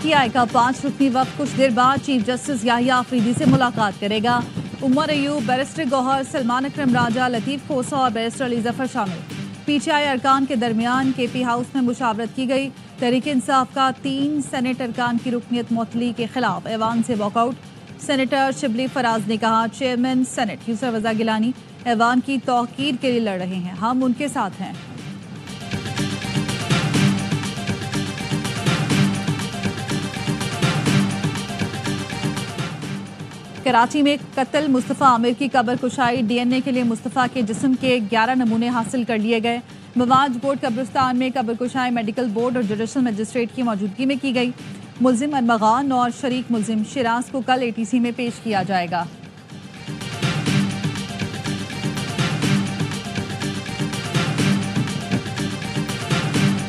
PTI का 5 रुकनी वक्त कुछ देर बाद चीफ जस्टिस याहिया अफरीदी से मुलाकात करेगा। उमर अयूब, बैरिस्टर गौहर, सलमान अकरम राजा, लतीफ खोसा और बैरिस्टर अली जफर शामिल। PTI अरकान के दरमियान KP हाउस में मुशावरत की गई। तहरीक इंसाफ का 3 सेनेट अरकान की रुकनीत मुअत्तली के खिलाफ ऐवान से वॉकआउट। सेनेटर शिबली फराज ने कहा, चेयरमैन सेनेट यूसुफ रज़ा गिलानी ऐवान की तौकीर के लिए लड़ रहे हैं, हम उनके साथ हैं। कराची में कत्ल मुस्तफ़ा आमिर की कब्र कुशाई। DNA के लिए मुस्तफ़ा के जिस्म के 11 नमूने हासिल कर लिए गए। मवाज बोर्ड कब्रिस्तान में कब्र कुशाई मेडिकल बोर्ड और जुडिशल मजिस्ट्रेट की मौजूदगी में की गई। मुल्जिम अरमगान और शरीक मुल्जिम शिराज को कल ATC में पेश किया जाएगा।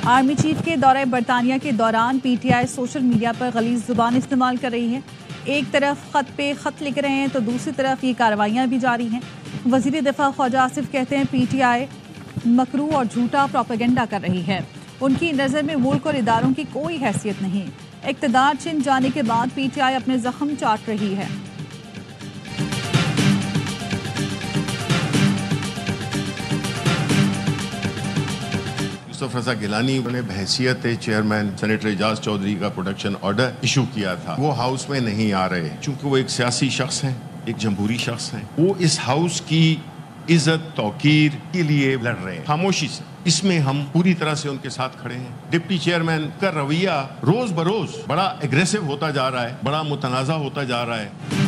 आर्मी चीफ के दौरे बरतानिया के दौरान PTI सोशल मीडिया पर गलीज़ ज़ुबान इस्तेमाल कर रही है। एक तरफ ख़त पे ख़त लिख रहे हैं तो दूसरी तरफ ये कार्रवाइयाँ भी जारी हैं। वज़ीर दिफ़ा ख्वाजा आसिफ कहते हैं PTI मकरू और झूठा प्रोपेगेंडा कर रही है। उनकी नज़र में मुल्क और इदारों की कोई हैसियत नहीं। इक़्तिदार छिन जाने के बाद PTI अपने ज़ख्म चाट रही है। यूसुफ रज़ा गिलानी ने बहैसियत चेयरमैन सेनेटर एजाज चौधरी का प्रोटेक्शन ऑर्डर इशू किया था। वो हाउस में नहीं आ रहे चूंकि वो एक सियासी शख्स हैं, एक जमहूरी शख्स हैं। वो इस हाउस की इज्जत तौकीर के लिए लड़ रहे हैं खामोशी से। इसमें हम पूरी तरह से उनके साथ खड़े हैं। डिप्टी चेयरमैन का रवैया रोज बरोज बड़ा एग्रेसिव होता जा रहा है, बड़ा मुतनाज़ा होता जा रहा है।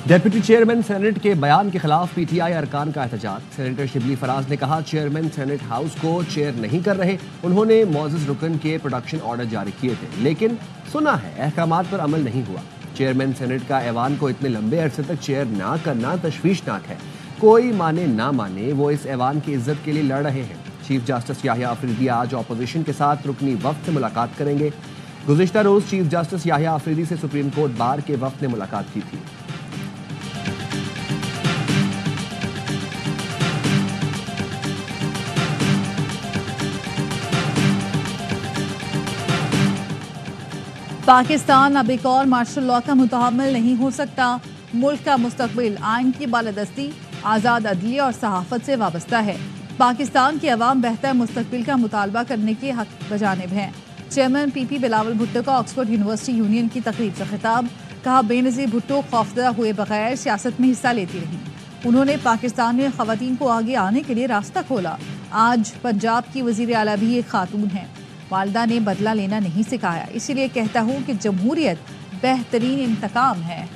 डेप्यूटी चेयरमैन सेनेट के बयान के खिलाफ PTI अरकान का एहतजाज। सेनेटर शिबली फराज ने कहा, चेयरमैन सेनेट हाउस को चेयर नहीं कर रहे। उन्होंने मौजूद रुकन के प्रोडक्शन ऑर्डर जारी किए थे, लेकिन सुना है अहकामात पर अमल नहीं हुआ। चेयरमैन सेनेट का ऐवान को इतने लंबे अरसे तक चेयर ना करना तशवीशनाक है। कोई माने ना माने, वो इस ऐवान की इज्जत के लिए लड़ रहे हैं। चीफ जस्टिस याहिया अफरीदी आज अपोजिशन के साथ रुकनी वफ्द से मुलाकात करेंगे। गुज़िश्ता रोज चीफ जस्टिस याहिया अफरीदी से सुप्रीम कोर्ट बार के वफ्द ने मुलाकात की थी। पाकिस्तान अब एक और मार्शल लॉ का मुतहम्मिल नहीं हो सकता। मुल्क का मुस्तकबिल आइन की बालादस्ती, आज़ाद अदलिया और सहाफ़त से वाबस्ता है। पाकिस्तान की अवाम बेहतर मुस्तकबिल का मुतालबा करने के हक बजानिब हैं। चेयरमैन PP बिलावल भुट्टो का ऑक्सफोर्ड यूनिवर्सिटी यूनियन की तकरीब से खिताब। कहा, बेनज़ीर भुट्टो खौफजदा हुए बगैर सियासत में हिस्सा लेती रहीं। उन्होंने पाकिस्तान में ख़वातीन को आगे आने के लिए रास्ता खोला। आज पंजाब की वज़ीर आला भी एक खातून हैं। वालदा ने बदला लेना नहीं सिखाया, इसीलिए कहता हूँ कि जमहूरियत बेहतरीन इंतकाम है।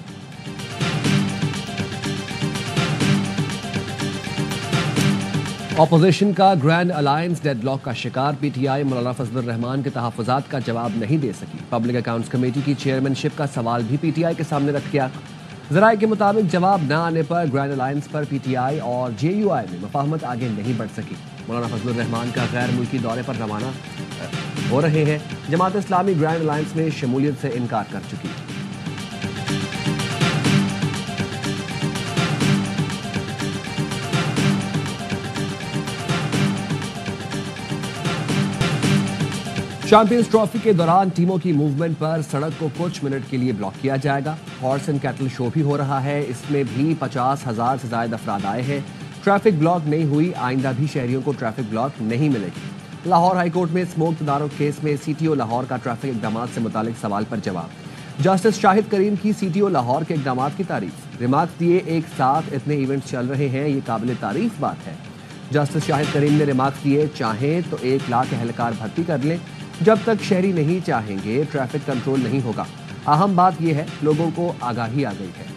अपोजिशन का ग्रैंड अलायंस डेडलॉक का शिकार। PTI मौलाना फजलुर रहमान के तहफ़्फ़ुज़ात का जवाब नहीं दे सकी। पब्लिक अकाउंट्स कमेटी की चेयरमैनशिप का सवाल भी PTI के सामने रख दिया। ज़राए के मुताबिक जवाब न आने पर ग्रैंड अलायंस पर PTI और JUI में मुफाहमत आगे नहीं बढ़ सकी। मौलाना फजलुर रहमान का गैर मुल्की दौरे पर रवाना हो रहे हैं। जमात इस्लामी ग्रैंड अलायंस में शमूलियत से इनकार कर चुकी है। चैंपियंस ट्रॉफी के दौरान टीमों की मूवमेंट पर सड़क को कुछ मिनट के लिए ब्लॉक किया जाएगा। हॉर्स एंड कैटल शो भी हो रहा है, इसमें भी 50,000 से ज्यादा अफराद आए हैं। ट्रैफिक ब्लॉक नहीं हुई, आइंदा भी शहरियों को ट्रैफिक ब्लॉक नहीं मिलेगी। लाहौर हाईकोर्ट में स्मोक तदारुक केस में CTO लाहौर का ट्रैफिक इकदाम से मुतालिक सवाल पर जवाब। जस्टिस शाहिद करीम की CTO लाहौर के इकदाम की तारीफ। रिमार्क्स दिए, एक साथ इतने इवेंट्स चल रहे हैं, ये काबिल तारीफ बात है। जस्टिस शाहिद करीम ने रिमार्क्स दिए, चाहें तो 1 लाख एहलकार भर्ती कर लें, जब तक शहरी नहीं चाहेंगे ट्रैफिक कंट्रोल नहीं होगा। अहम बात यह है, लोगों को आगाही आ गई है।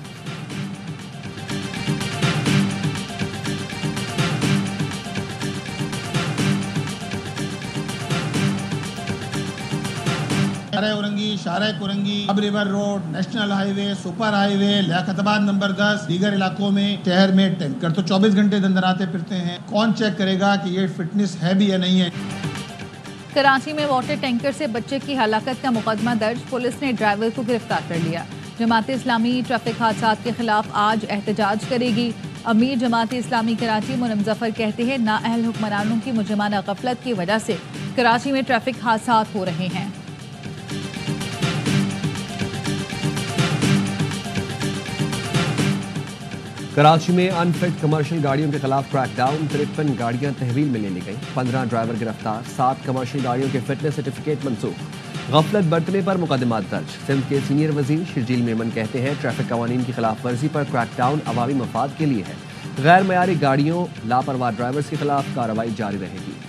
औरंगी, शारे कुरंगी, अब river road, national highway, super highway, Liaquatabad number 10, दीगर इलाकों में शहर में टैंकर तो 24 घंटे अंदर आते फिरते हैं। कौन चेक करेगा कि ये फिटनेस है भी या नहीं है। कराची में वाटर टैंकर से बच्चे की हलाकत का मुकदमा दर्ज। पुलिस ने ड्राइवर को गिरफ्तार कर लिया। जमात इस्लामी ट्रैफिक हादसात के खिलाफ आज एहतजाज करेगी। अमीर जमात इस्लामी कराची मुनम जफर कहते हैं, नाअहल हुक्मरानों की मुजरमाना गफलत की वजह से कराची में ट्रैफिक हादसात हो रहे हैं। कराची में अनफिट कमर्शियल गाड़ियों के खिलाफ क्रैकडाउन, 53 गाड़ियां तहवील में ले ली गई, 15 ड्राइवर गिरफ्तार, 7 कमर्शियल गाड़ियों के फिटनेस सर्टिफिकेट मनसूख, गफलत बरतने पर मुकदमात दर्ज। सिंध के सीनियर वजीर शर्जील मेमन कहते हैं ट्रैफिक कवानीन की खिलाफ वर्जी पर क्रैकडाउन अवामी मफाद के लिए है, गैर मयारी गाड़ियों, लापरवाह ड्राइवर्स के खिलाफ कार्रवाई जारी रहेगी।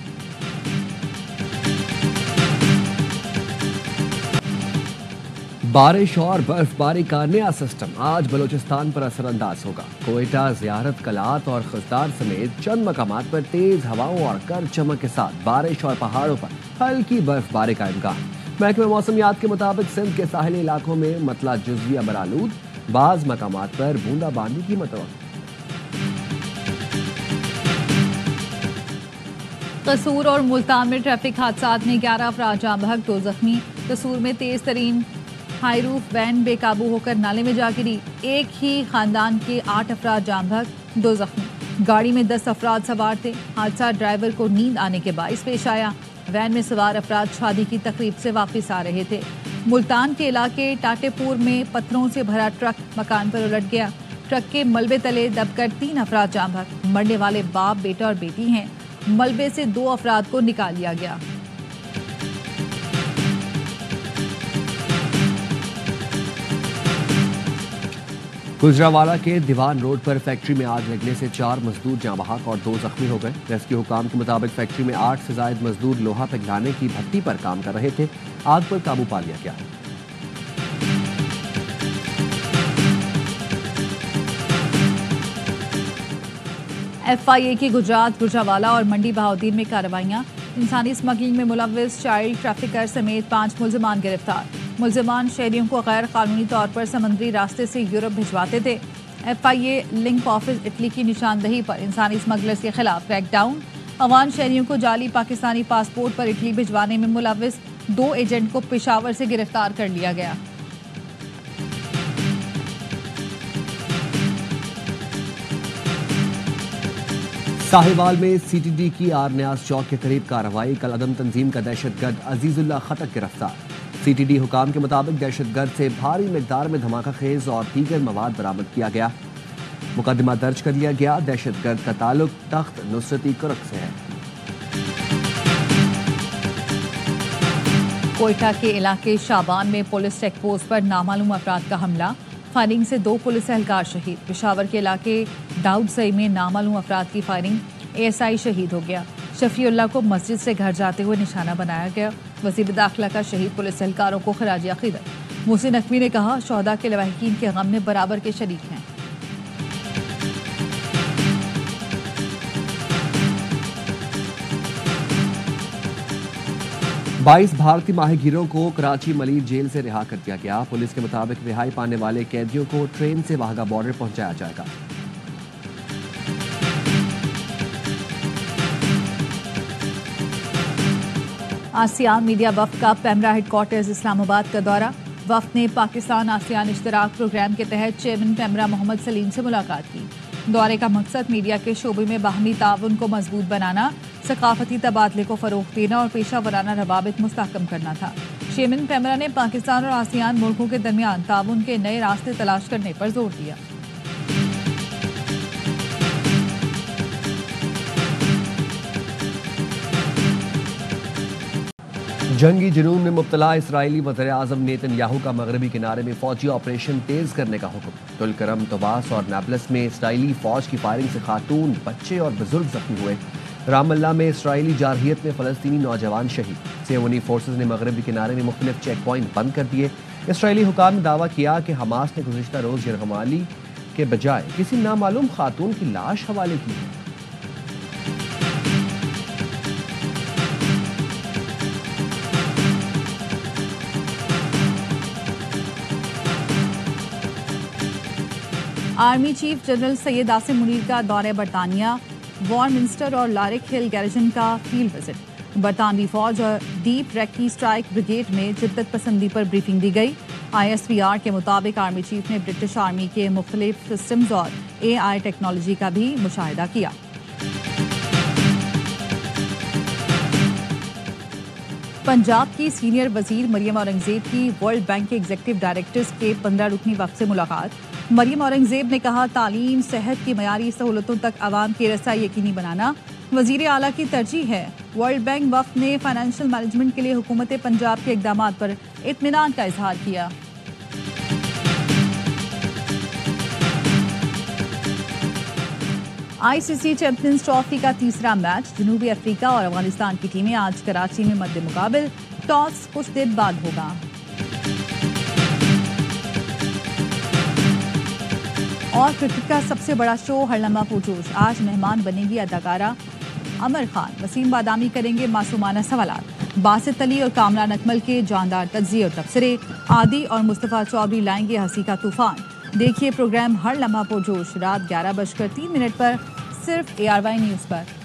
बारिश और बर्फबारी का नया सिस्टम आज बलूचिस्तान पर असरअंदाज होगा। कोयटा, ज़ियारत, कलात और खजदार समेत चंद मकामात पर तेज हवाओं और गरज चमक के साथ बारिश और पहाड़ों पर हल्की बर्फबारी का इम्कान। महकमे मौसमियात के मुताबिक सिंध के साहिली इलाकों में मतला जुज़वी अबरालूद, बाज़ मकामात पर बूंदाबांदी की मतवक्की। कसूर और मुल्तान में ट्रैफिक हादसात में 11 अफराद जाँ बहक, 2 जख्मी। कसूर में तेज तरीन हाई रूफ वैन बेकाबू होकर नाले में जा गिरी, एक ही खानदान के 8 अफराद जाँ बहक, 2 जख्मी। गाड़ी में 10 अफराद सवार थे। हादसा ड्राइवर को नींद आने के बाइस पेश आया। वैन में सवार अफराद शादी की तकरीब से वापस आ रहे थे। मुल्तान के इलाके टाटेपुर में पत्थरों से भरा ट्रक मकान पर उलट गया। ट्रक के मलबे तले दबकर 3 अफराद जाँ बहक। मरने वाले बाप, बेटा और बेटी हैं। मलबे से 2 अफराद को निकाल लिया गया। गुजरावाला के दीवान रोड पर फैक्ट्री में आग लगने से 4 मजदूर जाँ बहक और 2 जख्मी हो गए। रेस्क्यू हुकाम के मुताबिक फैक्ट्री में 8 से ज्यादा मजदूर लोहा पिघलाने की भट्टी पर काम कर रहे थे। आग पर काबू पा लिया गया। FIA की गुजरात, गुजरावाला और मंडी बहाउद्दीन में कार्रवाइयां। इंसानी स्मगलिंग में मुलव्विस चाइल्ड ट्रैफिकर समेत 5 मुलजमान गिरफ्तार। मुलजमान शहरियों को गैर कानूनी तौर पर समुद्री रास्ते से यूरोप भिजवाते थे। FIA लिंक ऑफिस इटली की निशानदही पर इंसानी स्मगलर्स के खिलाफ क्रैकडाउन। अवान शहरियों को जाली पाकिस्तानी पासपोर्ट पर इटली भिजवाने में मुलव्विस 2 एजेंट को पेशावर से गिरफ्तार कर लिया गया। साहिवाल में CTD की आर न्याज चौक के करीब कार्रवाई। कल अदम तंजीम का दहशतगर्द अजीजुल्लाह खटक गिरफ्तार। CTD हुकाम के मुताबिक दहशतगर्द से भारी मिकदार में धमाका खेज और दीगर मवाद बरामद किया गया। मुकदमा दर्ज कर लिया गया। दहशतगर्द का ताल्लुक तख्त नुसरती कुरक से है। कोयटा के इलाके शाबान में पुलिस चेक पोस्ट पर नामालूम अफराद का हमला। फायरिंग से 2 पुलिस एहलकार शहीद। पेशावर के इलाके दाऊद सई में नामालूम अफराद की फायरिंग, ASI शहीद हो गया। शफीउल्लाह को मस्जिद से घर जाते हुए निशाना बनाया गया। वज़ीर दाखिला का शहीद पुलिस एहलकारों को खराज अक़ीदत। मोहसिन नकवी ने कहा शोहदा के लवाहिकीन के गम में बराबर के शरीक हैं। बाईस भारतीय माहीगीरों को कराची मलीर जेल से रिहा कर दिया गया। पुलिस के मुताबिक रिहाई पाने वाले कैदियों को ट्रेन से वाघा बॉर्डर पहुंचाया जाएगा। आसियान मीडिया वफ्द का पेमरा हेडक्वार्टर्स इस्लामाबाद का दौरा। वफ्द ने पाकिस्तान आसियान इश्तराक प्रोग्राम के तहत चेयरमैन पेमरा मोहम्मद सलीम से मुलाकात की। दौरे का मकसद मीडिया के शोबे में बाहमी ताउन को मजबूत बनाना, सकाफती तबादले को फरोग देना और पेशा वराना रवाबित मुस्तहकम करना था। चेयरमैन पेमरा ने पाकिस्तान और आसियान मुल्कों के दरमियान ताउन के नए रास्ते तलाश करने पर जोर दिया। जंगी जुनून में मुब्तला इसराइली वज़ीर-ए-आज़म नेतन्याहू का मगरबी किनारे में फौजी ऑपरेशन तेज करने का हुक्म। तुलकरम, तोबास और नाब्लस में इसराइली फौज की फायरिंग से खातून, बच्चे और बुजुर्ग जख्मी हुए। रामल्ला में इसराइली जारहियत में फ़लस्तीनी नौजवान शहीद। सेवनी फोर्सेज ने मगरबी किनारे में मुख्तलिफ चेक पॉइंट बंद कर दिए। इसराइली हुकाम ने दावा किया कि हमास ने गुज़िश्ता रोज़ यरगमाली के बजाय किसी नामालूम खातून की लाश हवाले की है। Army chief general Syed Asim Munir का दौरे बरतानिया। वॉर मिनिस्टर और लारिक हिल गैरिजन का फील्ड विजिट। बरतानवी फौज और डीप रेकी स्ट्राइक ब्रिगेड में जिद्दत पसंदी पर ब्रीफिंग दी गई। ISPR के मुताबिक आर्मी चीफ ने ब्रिटिश आर्मी के मुख्तलिफ सिस्टम्स और AI टेक्नोलॉजी का भी मुशाहिदा किया। पंजाब की सीनियर वजीर मरियम औरंगजेब की वर्ल्ड बैंक के एग्जीक्यूटिव डायरेक्टर्स के 15 रुकनी वक्त से मुलाकात। مریم اورنگزیب نے کہا تعلیم صحت کی معیاری سہولتوں تک عوام کی رسائی یقینی بنانا وزیر اعلیٰ کی ترجیح ہے۔ ورلڈ بینک وفد نے فائنینشیل مینجمنٹ کے لیے حکومت پنجاب کے اقدامات پر اطمینان کا اظہار کیا۔ آئی سی سی چیمپئنز ٹرافی کا تیسرا میچ جنوبی افریقہ اور افغانستان کی ٹیمیں آج کراچی میں مد مقابل، ٹاس کچھ دیر بعد ہوگا۔ اور کرکٹ کا سب سے بڑا شو ہر لمحہ پرجوش، آج مہمان بنے گی اداکارہ امر خان، وسیم بادامی کریں گے معصومانہ سوالات، باسط علی اور کامرہ نکمل کے جاندار تجزیے اور تبصرے، عادی اور مصطفیٰ چودھری لائیں گے ہنسی کا طوفان۔ دیکھیے پروگرام ہر لمحہ پرجوش رات 11:03 پر صرف ARY نیوز پر۔